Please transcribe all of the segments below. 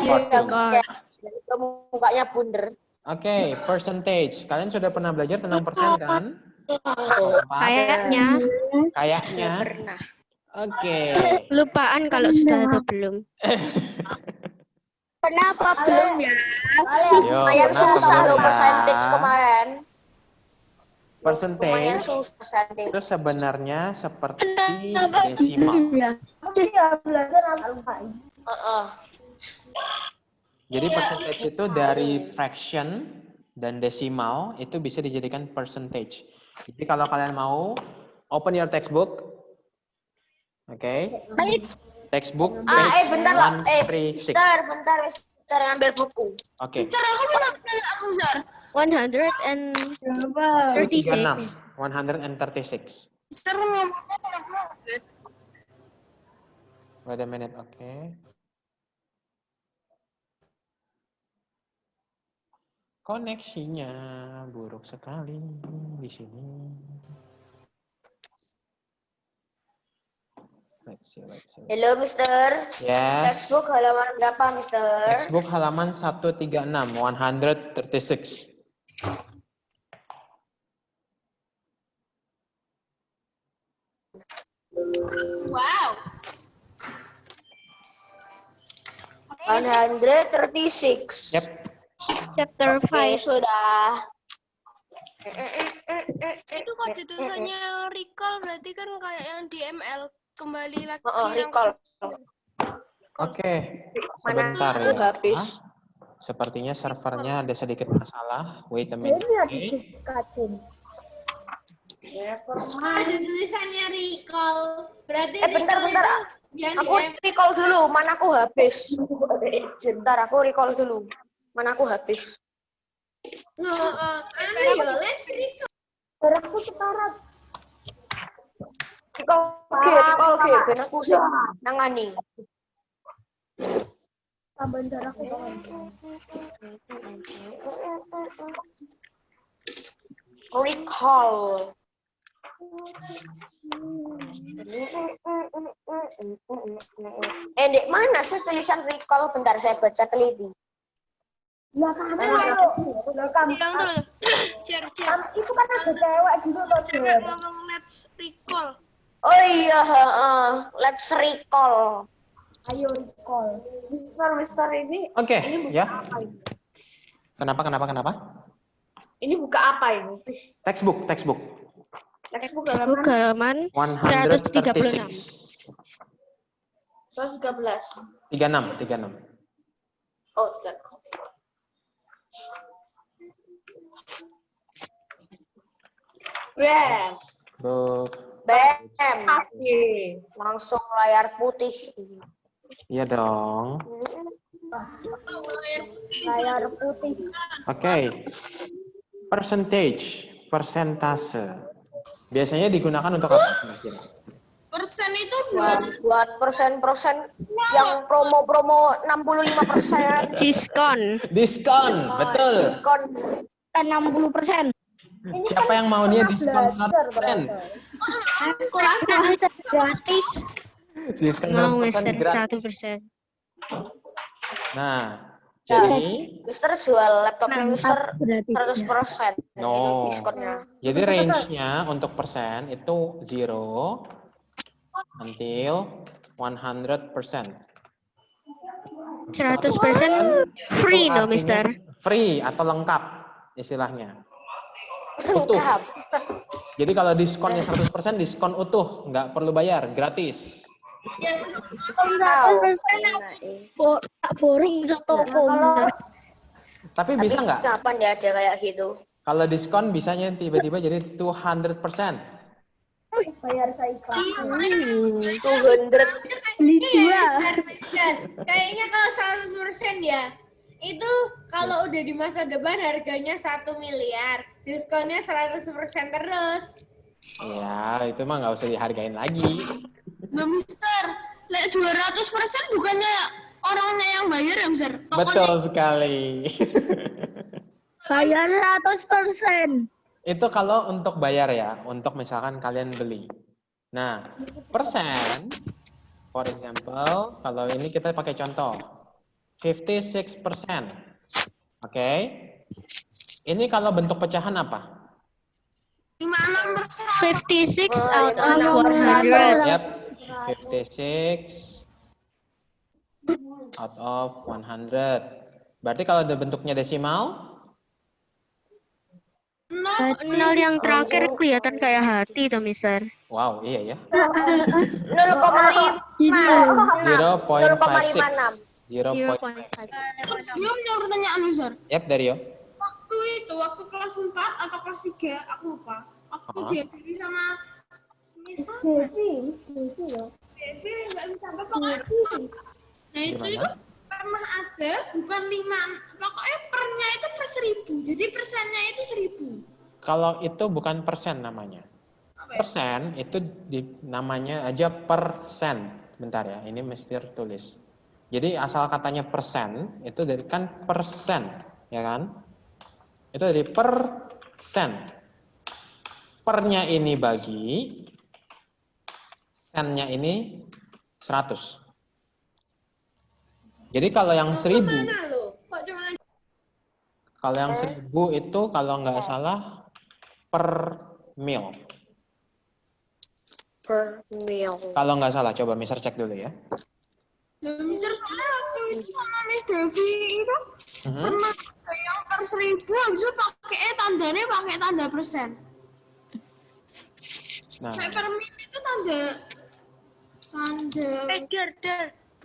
40. Itu mukanya bunder. Oke, percentage. Kalian sudah pernah belajar tentang persen kan? Kayaknya. Kayaknya. Pernah. Oke. Lupaan kalau sudah atau belum. Kenapa belum ya? Ayo, Lumayan kenapa susah belum loh ya? percentage kemarin. Lumayan Percentage susah percentage. itu sebenarnya seperti desimal. Jadi percentage itu dari fraction dan desimal itu bisa dijadikan percentage. Jadi kalau kalian mau open your textbook, oke? Textbook page Bentar lah. 136. Bentar ngambil buku. Oke. Aku bilang aku, Sar. 136. 136. Sar ngomongnya Wait a minute, oke. Koneksinya buruk sekali di sini. Let's see. Halo, Mister. Yes. Textbook halaman berapa, Mister? Textbook halaman 136, 136. wow. 136. Yep. Chapter Oke, 5. sudah. Itu kok ditulisannya recall berarti kan kayak yang di ML kembali lagi Recall. Oke. Mana Sebentar aku ya. habis. Sepertinya servernya ada sedikit masalah. Wait a minute. Okay. Ada tulisannya recall. Berarti Bentar. yang Aku recall dulu, mana aku habis. Bentar, aku recall dulu. Mana aku habis. let's recall. Recall, ben aku sih nangani. Recall. Dek, mana sih tulisan recall? Bentar, saya baca teliti. Bilang dulu. Cer. Itu kan ada cewek gitu loh, Cewek ngomong let's recall. Oh iya, let's recall. Ayo recall. Mister ini. Oke, Ini buka ya. apa ini? Kenapa? Ini buka apa ini? Textbook. Textbook Textbook halaman halaman 136. 113. 36. Oh, tidak. Book. Bam. Langsung layar putih. Iya dong. Layar putih. Oke. Percentage, persentase. Biasanya digunakan untuk apa? Persen itu Buat persen-persen yang promo-promo 65%. Diskon, betul. Diskon 60%. Siapa yang mau dia diskon 100%? Gratis. Diskon Mau 100% gratis. 1%. Nah, jadi Mister jual laptopnya Mister Gratis. 100%. No. Diskonnya. Jadi range-nya untuk persen itu 0 until 100%. 100% free Itu no, artinya Mister. Free atau lengkap istilahnya. Utuh. Lengkap. Jadi kalau diskonnya 100%, diskon utuh, nggak perlu bayar, gratis. 100% tak boring satu toko. Tapi bisa nggak? Kapan dia ada kayak gitu? Kalau diskon bisanya tiba-tiba jadi 200%. Bayar saya iklan. 200. Beli dua. Kayaknya kalau 100% ya, itu kalau udah di masa depan harganya 1 miliar, diskonnya 100% terus. Ya, itu mah nggak usah dihargain lagi. Nah, Mister, 200% bukannya orangnya yang bayar ya, Mister? Betul sekali. Bayar 100%. Itu kalau untuk bayar ya, untuk misalkan kalian beli. Nah, persen, for example, kalau ini kita pakai contoh. 56%. Oke. Ini kalau bentuk pecahan apa? 56%. 56 out of 100. Yap. 56 out of 100. Berarti kalau ada bentuknya desimal, Nol yang terakhir kelihatan kayak hati tuh, Mister. wow, iya ya. 0,56. 0.56. Dia punya pertanyaan, Mister. Yap, Dario. Waktu kelas 4 atau kelas 3, aku lupa. Aku diajari sama misal Devi nggak bisa apa pokoknya. Nah itu pernah ada bukan 5, pokoknya pernya itu per 1000, jadi persennya itu 1000. Kalau itu bukan persen namanya. Persen itu namanya aja persen. Bentar ya, ini mesti tulis. Jadi asal katanya persen itu dari kan persen, ya kan? Itu dari persen. Pernya ini bagi, sennya ini 100. Jadi kalau yang 1000, kalau yang 1000 itu kalau nggak salah per mil. Per mil. Kalau nggak salah, coba Mister cek dulu ya. Mister soalnya waktu itu sama Miss Devi itu pernah yang per 1000 habis itu pakai tandanya pakai tanda persen. Nah, Kayak per mil itu tanda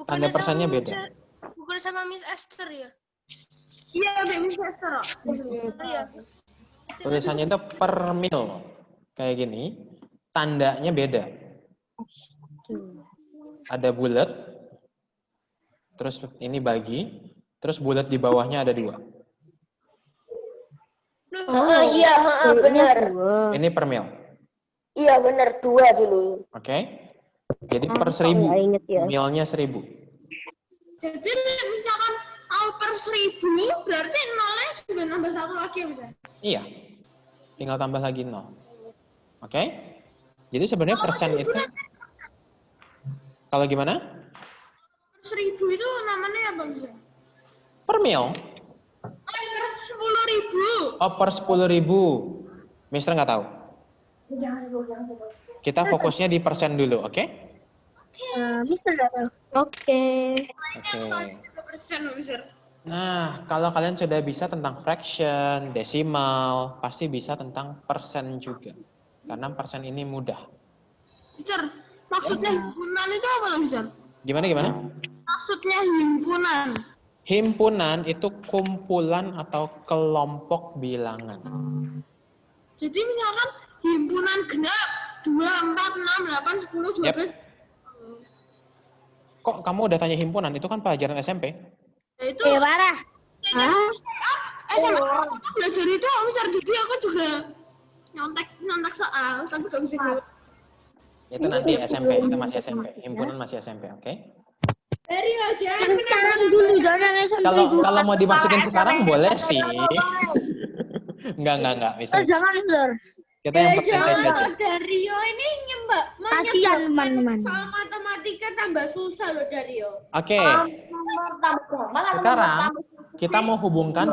tanda persennya beda. bukan sama Miss Esther ya? Iya, Miss Esther. Tulisannya itu per mil. Kayak gini, tandanya beda. Ada bulat, terus ini bagi, terus bulat di bawahnya ada 2. Iya, benar. Ini per mil. Iya, benar. 2 dulu. Oke? Jadi per 1000, milnya 1000. Jadi misalkan kalau per 1000 berarti nolnya juga nambah 1 lagi ya bisa? Iya. Tinggal tambah lagi 0. Oke? Jadi sebenarnya persen itu kalau gimana? Per 1000 itu namanya apa bisa? Per mil. Per 10.000. Oh, per 10.000. Mister nggak tahu. Kita fokusnya di persen dulu, oke? Mister nggak tahu. Oke. Oke. Persen, Mister. Nah, kalau kalian sudah bisa tentang fraction, desimal, pasti bisa tentang persen juga. Karena persen ini mudah. Mister, maksudnya himpunan itu apa tuh, Mister? Gimana? Maksudnya himpunan. Himpunan itu kumpulan atau kelompok bilangan. Jadi misalkan himpunan genap 2, 4, 6, 8, 10, 12. Kok kamu udah tanya himpunan? Itu kan pelajaran SMP. Nah, itu Parah. SMA aku belajar itu, Mister. Jadi aku juga nyontek soal, tapi gak bisa jawab. Itu nanti SMP, itu masih SMP. Himpunan masih SMP, oke? Dari aja. Yang sekarang dulu, jangan SMP dulu. Kalau mau dimasukin sekarang boleh sih. Enggak, Mister. Jangan, Mister. Kita yang percentage aja. Dario ini Kasihan, teman-teman. soal matematika tambah susah loh, Dario. Oke, sekarang kita mau hubungkan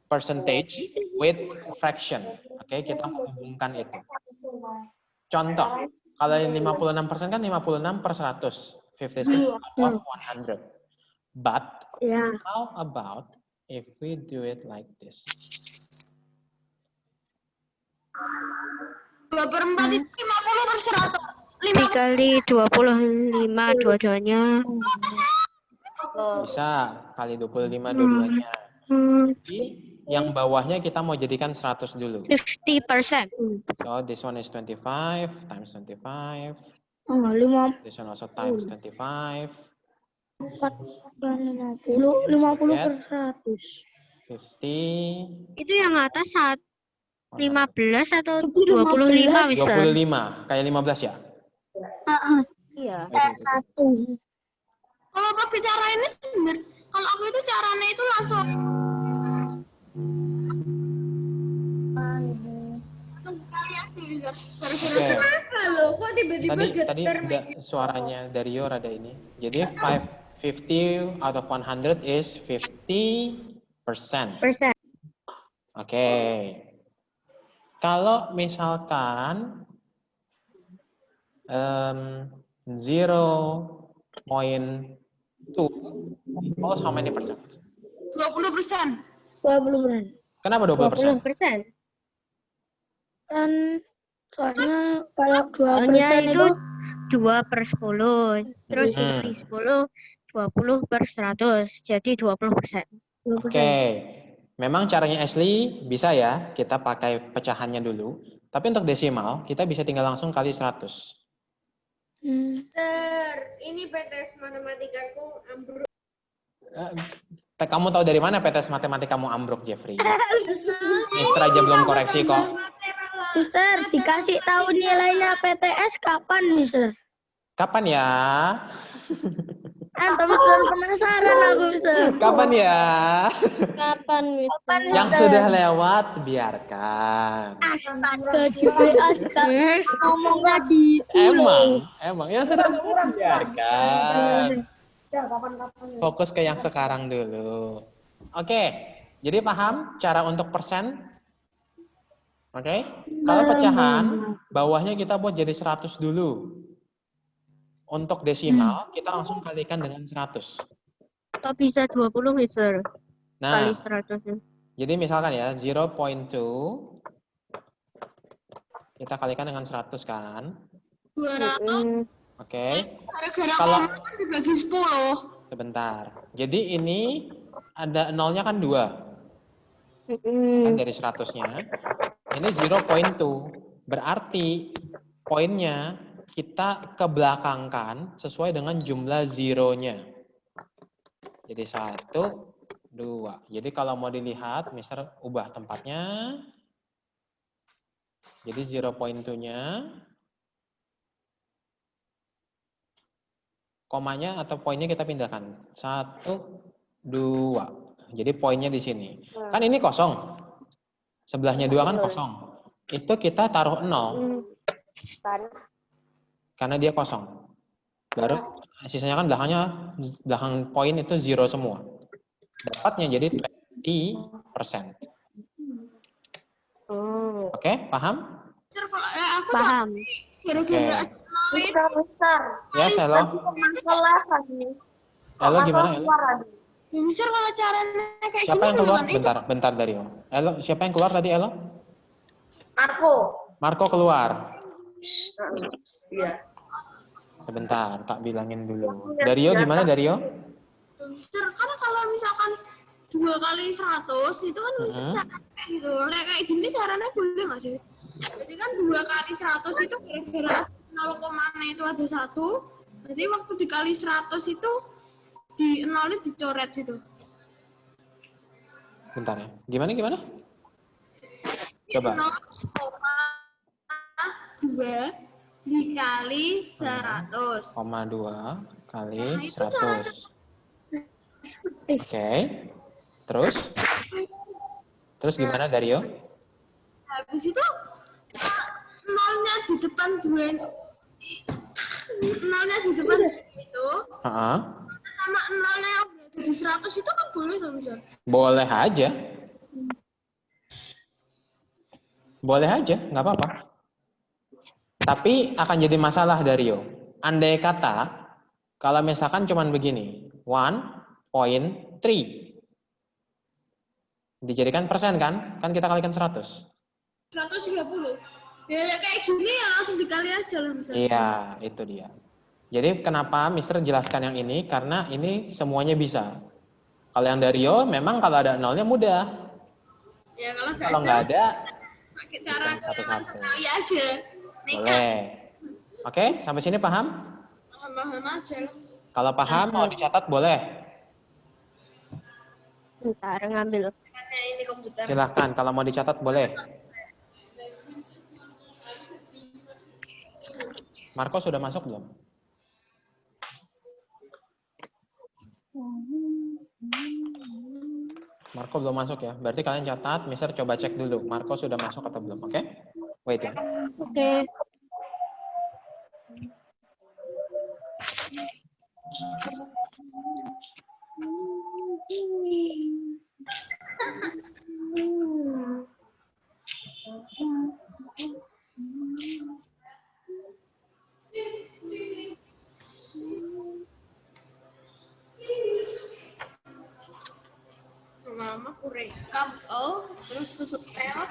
percentage with fraction. Oke, kita mau hubungkan itu. Contoh, kalau 56% kan 56 per 100. 56 out of 100. But, how about if we do it like this? 2/4 itu 50 per 100. 3 kali 25 dua-duanya. Bisa, kali 25 dua-duanya. Jadi, yang bawahnya kita mau jadikan 100 dulu. 50%. So, this one is 25 times 25. 50 This one also times 25. 50 per 100. 50. Itu yang atas 15 atau 25, 25 bisa? 25. Kayak 15 ya? Iya. Satu. Kalau pakai cara ini sebenarnya, kalau aku itu caranya itu langsung. Oke. Loh, kok tiba-tiba Tadi ada suaranya Dario rada ini. Jadi 50 out of 100 is 50%. Oke. Kalau misalkan 0.2 equals how many percent? 20%. 20%. Kenapa 20%? 20%. Kan soalnya kalau 2% Soalnya itu itu 2/10. Terus Hmm. dikali 10, 20/100. Jadi 20%. 20%. Oke. Memang caranya Ashley bisa ya, kita pakai pecahannya dulu. Tapi untuk desimal, kita bisa tinggal langsung kali 100. Ini PTS matematikaku ambruk. Kamu tahu dari mana PTS matematikamu ambruk, Jeffrey? Mister aja belum koreksi kok. Mister, dikasih tahu nilainya PTS kapan, Mister? Kapan ya? Mister, penasaran aku, Mister. Kapan ya? Kapan, Mister? Yang sudah lewat, biarkan. Astaga, JPA sekarang ngomongnya gitu loh. Emang yang sudah lewat, biarkan. Fokus ke yang sekarang dulu. Oke, jadi paham cara untuk persen? Oke, kalau pecahan, bawahnya kita buat jadi 100 dulu. Untuk desimal, kita langsung kalikan dengan 100. Kok bisa 20, Mister? Kali Nah, 100. jadi misalkan ya, 0.2 kita kalikan dengan 100 kan? 200. Oke. Gara-gara Kalau koma kan dibagi 10. sebentar. Jadi ini ada nolnya kan 2. Kan dari 100-nya. Ini 0.2. Berarti poinnya kita kebelakangkan sesuai dengan jumlah zeronya. Jadi 1, 2. Jadi kalau mau dilihat, Mister ubah tempatnya. Jadi 0.2-nya, komanya atau poinnya kita pindahkan. 1, 2. Jadi poinnya di sini. Kan ini kosong. Sebelahnya 2 kan kosong. Itu kita taruh 0. Karena dia kosong. Baru sisanya kan belakang poin itu 0 semua. Dapatnya jadi 20%. Oke, paham? Aku Paham. gara-gara Mister. Ya, halo. Halo, gimana? Halo? Ya, Mister, kalau caranya kayak Siapa gini yang keluar? dengan Bentar Dario. Halo, siapa yang keluar tadi, Halo? Aku. Marco keluar. Iya. Sebentar, Kak bilangin dulu. Dario gimana, Dario? Mister, kan kalau misalkan 2 kali 100 itu kan bisa cara kayak gitu. Kayak gini caranya boleh nggak sih? Jadi kan 2 kali 100 itu gara-gara 0, itu ada 1. Jadi waktu dikali 100 itu di 0-nya dicoret gitu. Bentar ya. Gimana? Coba. 0,2 dikali 100. 0,2 kali Nah, itu cara 100. Oke. Terus gimana, Dario? Habis itu nolnya di depan 2 nolnya di depan itu Heeh. sama nolnya yang berada di 100 itu kan boleh dong, Mister? Boleh aja. Boleh aja, nggak apa-apa. Tapi akan jadi masalah, Dario. Andai kata, kalau misalkan cuman begini, 1.3. Dijadikan persen kan? Kan kita kalikan 100. 130. Ya kayak gini ya langsung dikali aja loh, Mister. Iya, itu dia. Jadi kenapa Mister jelaskan yang ini? Karena ini semuanya bisa. Kalau yang Dario, memang kalau ada nolnya mudah. Ya Kalau nggak ada, pakai cara satu-satu. sekali aja. Boleh. Oke, sampai sini paham? Paham aja. Kalau paham, mau dicatat boleh. Bentar, ngambil. Ini komputer. Silahkan, kalau mau dicatat boleh. Marco sudah masuk belum? Marco belum masuk ya. Berarti kalian catat, Mister coba cek dulu. Marco sudah masuk atau belum, oke? Wait ya. Oke. lama aku rekam. Oh, terus aku setel.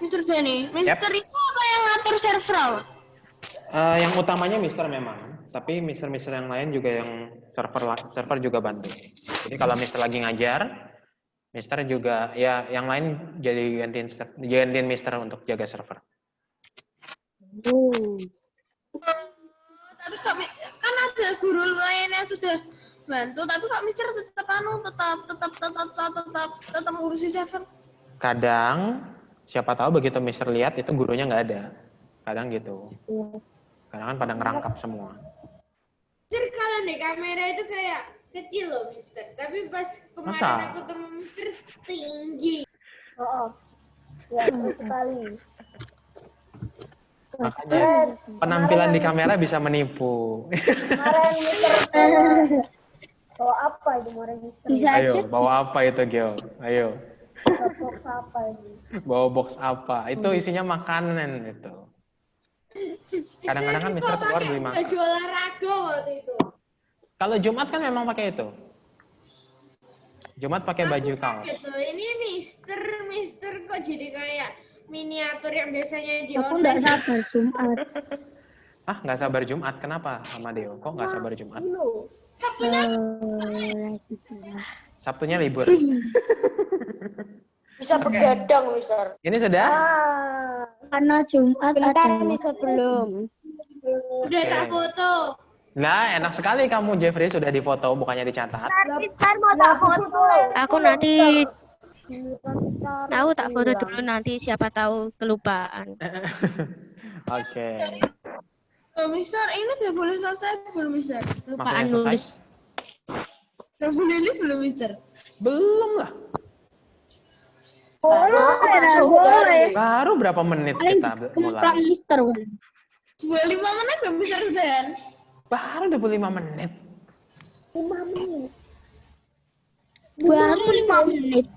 Mister Dani, Mister itu apa yang ngatur server? Yang utamanya Mister memang, tapi Mister yang lain juga yang server juga bantu. Jadi kalau Mister lagi ngajar, Mister juga ya yang lain jadi gantiin Mister untuk jaga server. Tapi kok kan ada guru lain yang sudah bantu, tapi kok Mister tetap ngurusi server? Kadang siapa tahu begitu Mister lihat itu gurunya nggak ada, kadang gitu. Kadang kan pada ngerangkap semua. Mister kalau di kamera itu kayak kecil loh Mister, tapi pas kemarin Masa? aku ketemu Mister tinggi. Oh, ya sekali. Makanya penampilan di kamera bisa menipu. Kemarin Mister bawa apa itu kemarin Mister? Bisa aja. Ayo, bawa apa itu Gio? Ayo. Box apa ini? Bawa box apa? Itu isinya makanan itu. Kadang-kadang kan Mister keluar beli makan. Baju olahraga waktu itu. Kalau Jumat kan memang pakai itu. Jumat pakai baju kaos. Gitu. Ini Mister kok jadi kayak miniatur yang biasanya di Aku nggak online. sabar Jumat. Ah, nggak sabar Jumat. Kenapa, Amadeo? Kok nggak sabar Jumat? Sabtunya Sabtunya libur. Bisa begadang, Mister. Ini sudah? Karena Jumat ada. sebelum. udah tak foto. Nah, enak sekali kamu Jeffrey sudah difoto, bukannya dicatat. Mister mau tak foto. Aku nanti tak foto dulu nanti siapa tahu kelupaan. Oke. Oh, Mister, ini udah boleh selesai belum, Mister? Kelupaan Masih selesai? nulis. Udah boleh ini belum, Mister? Belum lah. Boleh. Baru berapa menit Paling kita kemuplang mulai? Mister. 25 menit gak bisa Dan? Baru 25 menit. 5 menit. Baru 5 menit.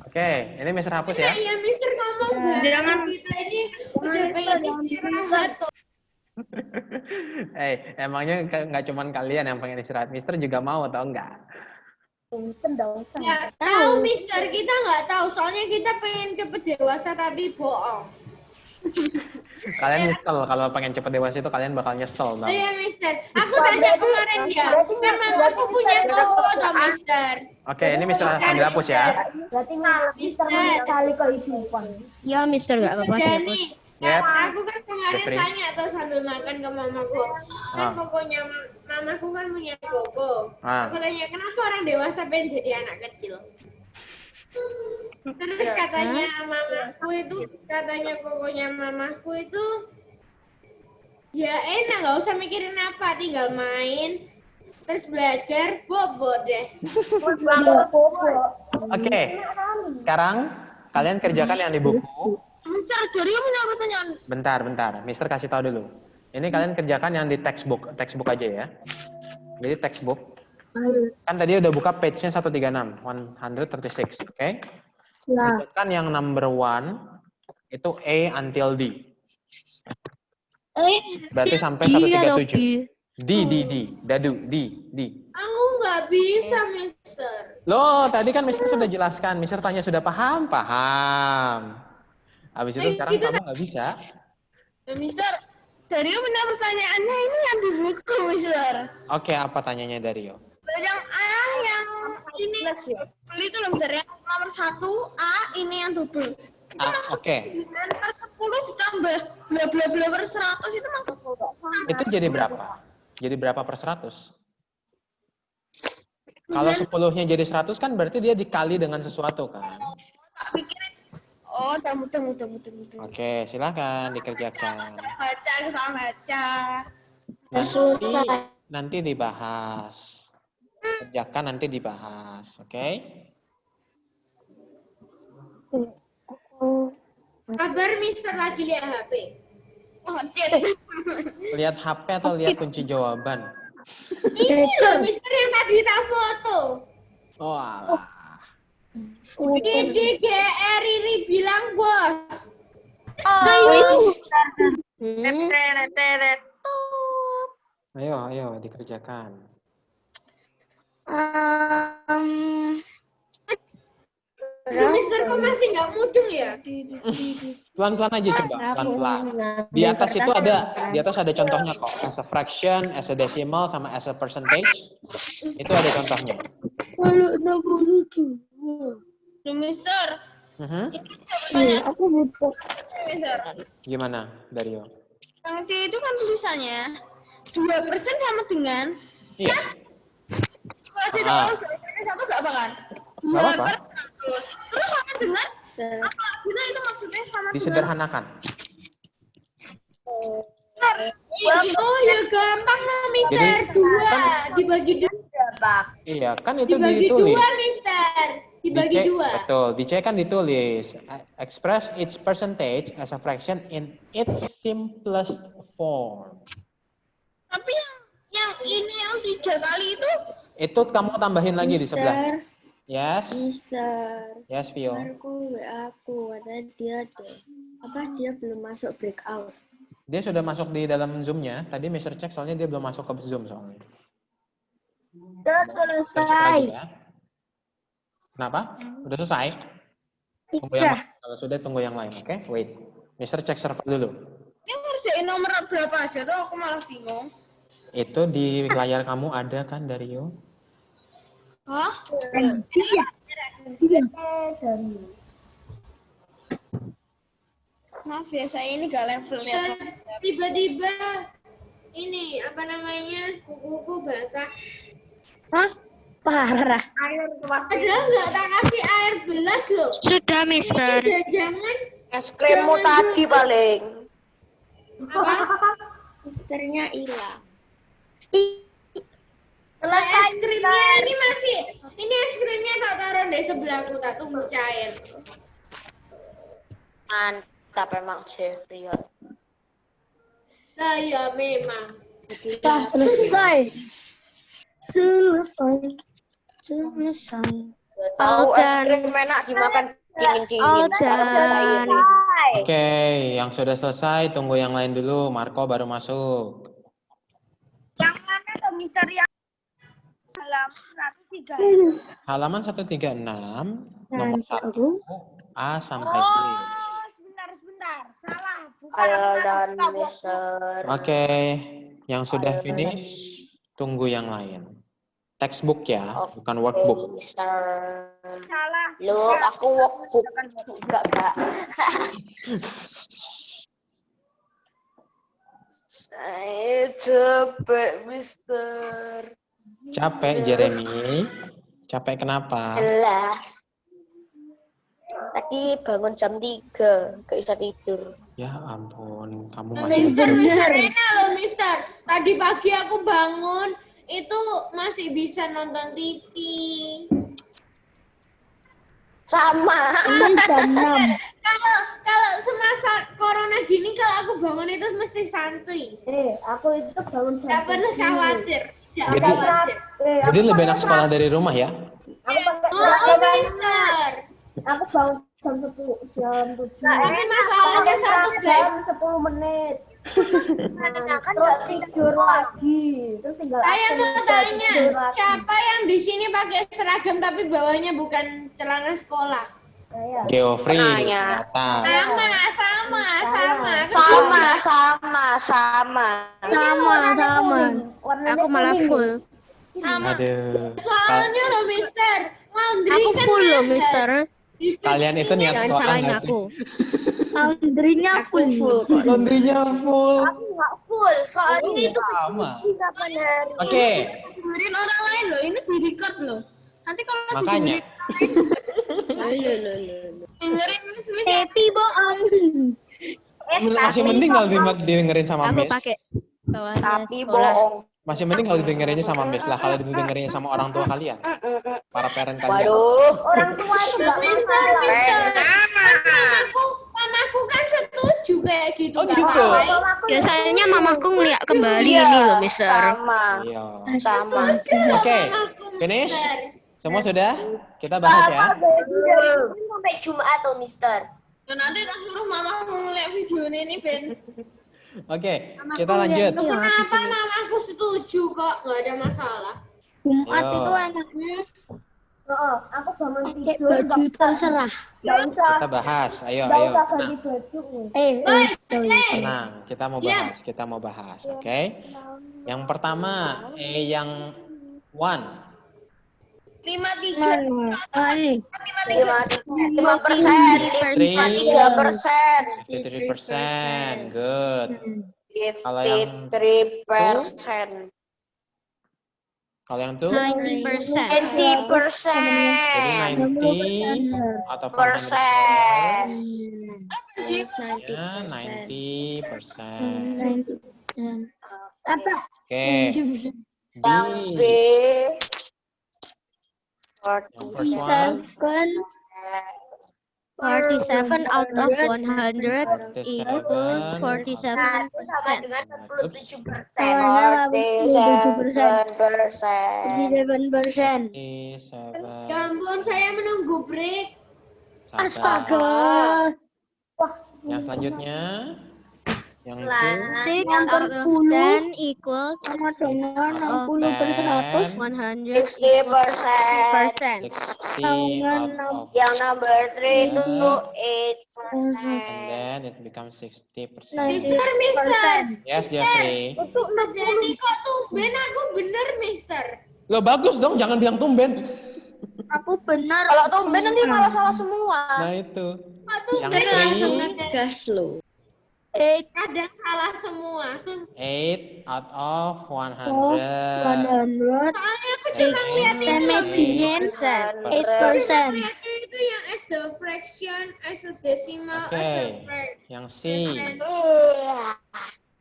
Oke, ini Mister hapus ya. Iya, Mister ngomong jangan kita ini udah pengen istirahat. Emangnya nggak cuman kalian yang pengen istirahat, Mister juga mau atau enggak? Nggak tahu, Mister, kita nggak tahu. Soalnya kita pengen cepet dewasa tapi bohong. Kalian nyesel kalau pengen cepet dewasa itu kalian bakal nyesel Oh tau. iya, Mister. Aku tanya kemarin ya. Kan mamaku punya toko toh, Mister. Oke, ini Mister sambil hapus ya. Berarti Mister menyesali kehidupan. Ya Mister nggak apa-apa. Dani, Yep. aku kan kemarin Jeffrey. tanya tuh sambil makan ke mamaku. Kan kokonya mamaku kan punya koko. Aku tanya kenapa orang dewasa pengen jadi anak kecil. Terus katanya mamaku itu, katanya kokonya mamaku itu, ya enak nggak usah mikirin apa, tinggal main, terus belajar, bobo deh. Oke, sekarang kalian kerjakan yang di buku. Mister, dari punya pertanyaan. Bentar. Mister kasih tahu dulu. Ini kalian kerjakan yang di textbook aja ya. Jadi textbook. Kan tadi udah buka page-nya 136, 136, oke? Ya. Kerjakan yang number 1 itu A until D. Berarti sampai Dia 137. D. Dadu, D. Aku nggak bisa, Mister. Loh, tadi kan Mister sudah jelaskan. Mister tanya sudah paham? Paham. Habis itu sekarang kamu nggak bisa. Ya, Mister, dari punya pertanyaannya ini yang di buku, Mister. Oke, apa tanyanya Dario? Yang A yang ini double itu loh, Mister. Yang nomor 1 A ini yang double. Oke. 9/10 ditambah bla bla bla per 100 itu maksudnya. Itu jadi berapa? Jadi berapa per 100? Kalau 10-nya jadi 100 kan berarti dia dikali dengan sesuatu kan? Tak pikirin. Oh, temu. Oke, silakan dikerjakan. Baca, aku salah baca. Nanti dibahas. Kerjakan nanti dibahas, oke? Ah, kabar Mister lagi lihat HP? Oh, chat. Lihat HP atau lihat kunci jawaban? Ini loh Mister yang tadi tak foto. Oh alah. GR Riri bilang bos. Ayo dikerjakan. Aduh, Mister kok masih nggak mudeng ya? Pelan-pelan aja coba, pelan-pelan. Di atas ada contohnya kok. As a fraction, as a decimal, sama as a percentage. Itu ada contohnya. Duh, Mister. Aku butuh. Mister. Gimana, Dario? Yang C itu kan tulisannya 2% sama dengan Iya. kalau tidak harus satu nggak apa kan? Nggak apa-apa. Terus sama dengan apa? Kita itu maksudnya sama dengan Disederhanakan. oh ya gampang loh Mister. Jadi, Dua dibagi dua. Iya, kan itu Dibagi ditulis. dua Mister. Dibagi Di C, dua. betul. Di C kan ditulis. Express its percentage as a fraction in its simplest form. Tapi yang ini yang 3 kali Itu kamu tambahin lagi di sebelah. Yes. Mister. Yes, Vio. Marco WA aku, katanya dia belum masuk breakout. Dia sudah masuk di dalam Zoom-nya. Tadi Mr. Cek soalnya dia belum masuk ke Zoom soalnya. Udah Cek lagi ya. Kenapa? Udah selesai? Tunggu yang lain. Kalau sudah tunggu yang lain, oke? Wait. Mr. Cek server dulu. ini ngerjain nomor berapa aja tuh aku malah bingung. Itu di layar kamu ada kan, Dario? Hah? Maaf ya, saya ini gak level lihat. Tiba-tiba ini apa namanya kuku basah. Hah? Parah. Padahal nggak tak kasih air belas loh. Sudah, Mister. Jangan Es krimmu tadi paling. apa? Misternya hilang. Es krimnya ini masih. Ini es krimnya tak taruh di sebelahku, tak tunggu cair. Mantap emang Jeffrey. Nah ya memang. Sudah selesai. Tahu es Aldan. krim enak dimakan dingin-dingin. Aldan. Oke, yang sudah selesai tunggu yang lain dulu. Marco baru masuk. Yang mana tuh Mister yang halaman 136? Halaman 136 nomor 1 A sampai D. Sebentar. Salah. Aldan Mister. Oke, yang sudah finish tunggu yang lain. Textbook ya, bukan workbook. Mister. Salah. Lu aku workbook. Enggak. Saya capek, Mister. Capek, Jeremy? Capek kenapa? Jelas. Tadi bangun jam 3, gak bisa tidur. Ya ampun, kamu masih Mister enak loh Mister. Tadi pagi aku bangun itu masih bisa nonton TV. Sama. Kalau semasa corona gini kalau aku bangun itu mesti santuy. Aku itu bangun Tidak perlu khawatir. Tidak Jadi- khawatir. Jadi lebih enak sekolah dari rumah ya? Oh, Mister. Aku bangun jam 10, jam 7. Tapi masalahnya satu guys. 10 menit. Terus tidur lagi. Terus tinggal Saya absen, mau tidur tanya, lagi. siapa yang di sini pakai seragam tapi bawahnya bukan celana sekolah? Saya. Geoffrey, Tanya. kelihatan. Sama. Warnanya Aku malah kuning. full. Sama. Aduh. Soalnya loh, Mister. Laundry Aku kan full loh, ada. Mister. Kalian itu niat Jangan sekolah salahin nggak sih? aku. Laundry-nya full. Laundry-nya full. Nggak full, soalnya itu Sama. kapan hari. Oke, Dengerin orang lain loh, ini di record loh. Nanti kalau makanya. dengerin Miss Eti bohong. Masih mending kalau didengerin sama Aku Miss. pakai bawahnya Tapi sekolah. bohong. Masih mending kalau didengerinnya sama Miss lah. Kalau didengerinnya sama orang tua kalian. Para parent kalian. Waduh. Orang tua itu nggak Mister. masalah. Mamaku kan itu. Biasanya mamaku ngeliat kembali Iya, ini loh, Mister. sama. Iya. Sama. Oke, finish? Semua sudah? Kita bahas ya. Dari Senin sampai Jumat tuh, Mister. Ya, nanti tak suruh mama ngeliat video ini, Ben. Oke, kita lanjut. Kenapa mamaku setuju kok? Nggak ada masalah. Jumat Ayo. itu enaknya Heeh, aku bangun pakai baju terserah. Kita bahas. Ayo, ayo. Tenang. Tenang, kita mau bahas, oke? Yang pertama, yang 1. 53. 53%. 53%. Good. Kalau yang 53%. Kalau yang 2, 90%. 90%. jadi 90 atau 100%. Ya, 90%. Apa? Oke. Yang B. Yang first one. 47 out of 100 equals 47%. Sama dengan 47%. 47%. 47. Ya ampun, saya menunggu break. Sabar. Astaga. Yang selanjutnya, yang 2. 6 out of 10 equals Sama dengan 60%. 60%. 60 out of Yang number 3 itu 8%. and then it becomes 60%. Mister. Yes, Jeffrey. Jadi kok tumben aku bener, Mister. Lo bagus dong, jangan bilang tumben. Aku benar. Kalau tumben nanti malah salah semua. Nah itu. Yang Langsung 3, gas lo. Kadang salah semua. 8 out of 100. 100. Soalnya aku cuma ngeliat itu. 8%. Lihatnya itu yang as the fraction, as a decimal, as a Oke. part. Yang C.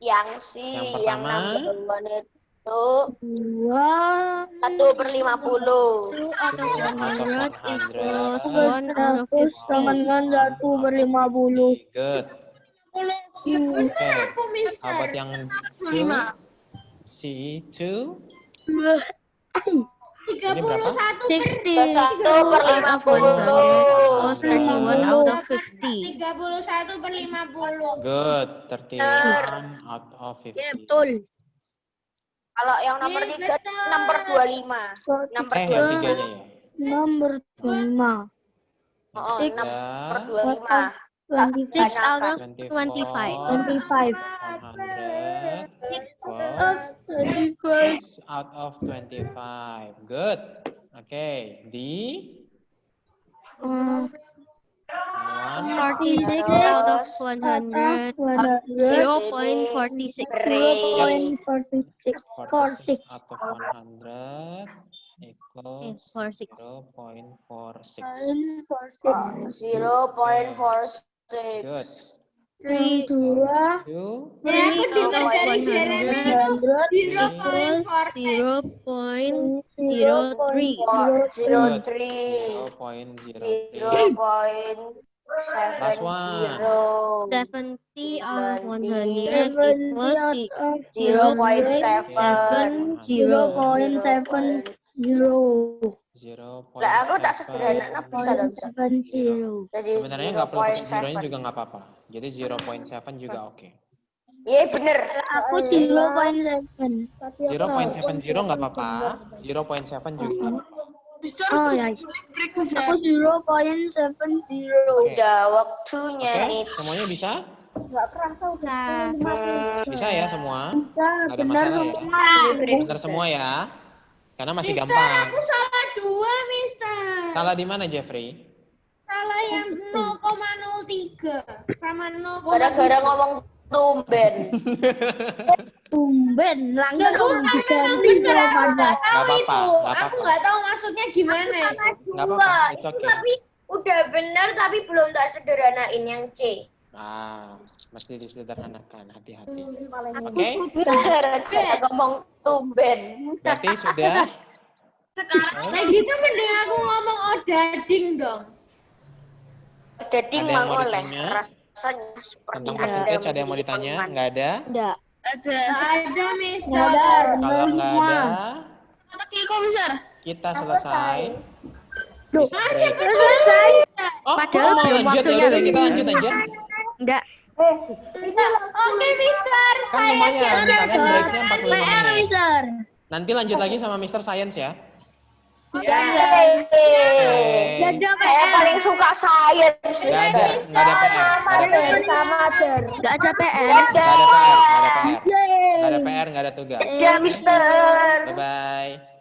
Yang C, Yang yang pertama. number 1 itu 2 1/50. 2 out of 100 equals 1 1 out of 100 sama 50. dengan 1/50. Good. Ya bener Oke. aku, Mister. How about yang 2? C2. 31 60 1/50. out of 100 equals 31 out of 50. 31/50. Good. 31 out of 50. Ya, betul. Kalau yang nomor 3 betul. nomor 25. Nomor Yang 25. tiganya ya. Nomor 5. Oh, Yang nomor tiga. 25. 6 out of 25. 25. 100 of 25. 6 out of 25. Good. Oke. D. 46 out of 100. 0.46. 0.46. 46 out of 100 equals 46. 0.46. 0.46. Good. 3 2 2. Ya, aku dengar dari Jeremy itu 0.03. 70 out of 100 equals 0.7. 0.70. Lah aku tak sederhana bisa dong. 0.70. Jadi Sebenarnya nggak perlu pakai zeronya 0.7. juga nggak apa-apa. Jadi 0.7 juga oke. Iya bener. Aku 0.7. 0.70 nggak apa-apa. 0.7 juga nggak apa-apa. Oh ya. Aku 0.70. Udah waktunya Oke, nih. semuanya bisa? Nah, Bisa ya semua? Bisa, Nggak ada benar masalah ya? semua. Benar semua ya? Karena masih gampang. Aku salah 2, Mister. Salah di mana, Jeffrey? Salah yang 0,03 sama 0,3. Gara-gara ngomong tumben. Tumben langsung diganti Bener, aku jawabannya. nggak tahu Nggak itu. apa-apa, nggak Aku apa-apa. nggak tahu maksudnya gimana itu. Nggak apa-apa, it's okay. Tapi udah bener tapi belum tak sederhanain yang C. Ah, mesti disederhanakan, hati-hati. Aku Oke, Gara-gara ngomong tumben. berarti sudah. Sekarang kayak gitu mending aku ngomong odading dong. Jadi Ada yang mang mau oleh ditanya? keras Rasanya seperti Tentang Anda percentage ada yang mau menjadi ditanya? pengaman. Nggak ada? Enggak. Ada. Ada, Mister. Enggak ada. Kalau nggak ada, Kata Kiko, Mister. kita selesai. Duh. Bisa break. Selesai. Oh, Padahal mau belum lanjut ya waktunya. udah kita lanjut aja. Enggak. Oke, Mister. Kan lumayan, kalian breaknya 45 PR, menit. Mister. Nanti lanjut lagi sama Mr. Science ya. Yeay. Dadah, Saya PR. paling suka science. Nggak ada PR. Nggak ada PR. Enggak ada PR. Nggak ada PR. Nggak ada PR. Yeay. Nggak ada PR, nggak ada tugas. Ya, Mister. Bye-bye.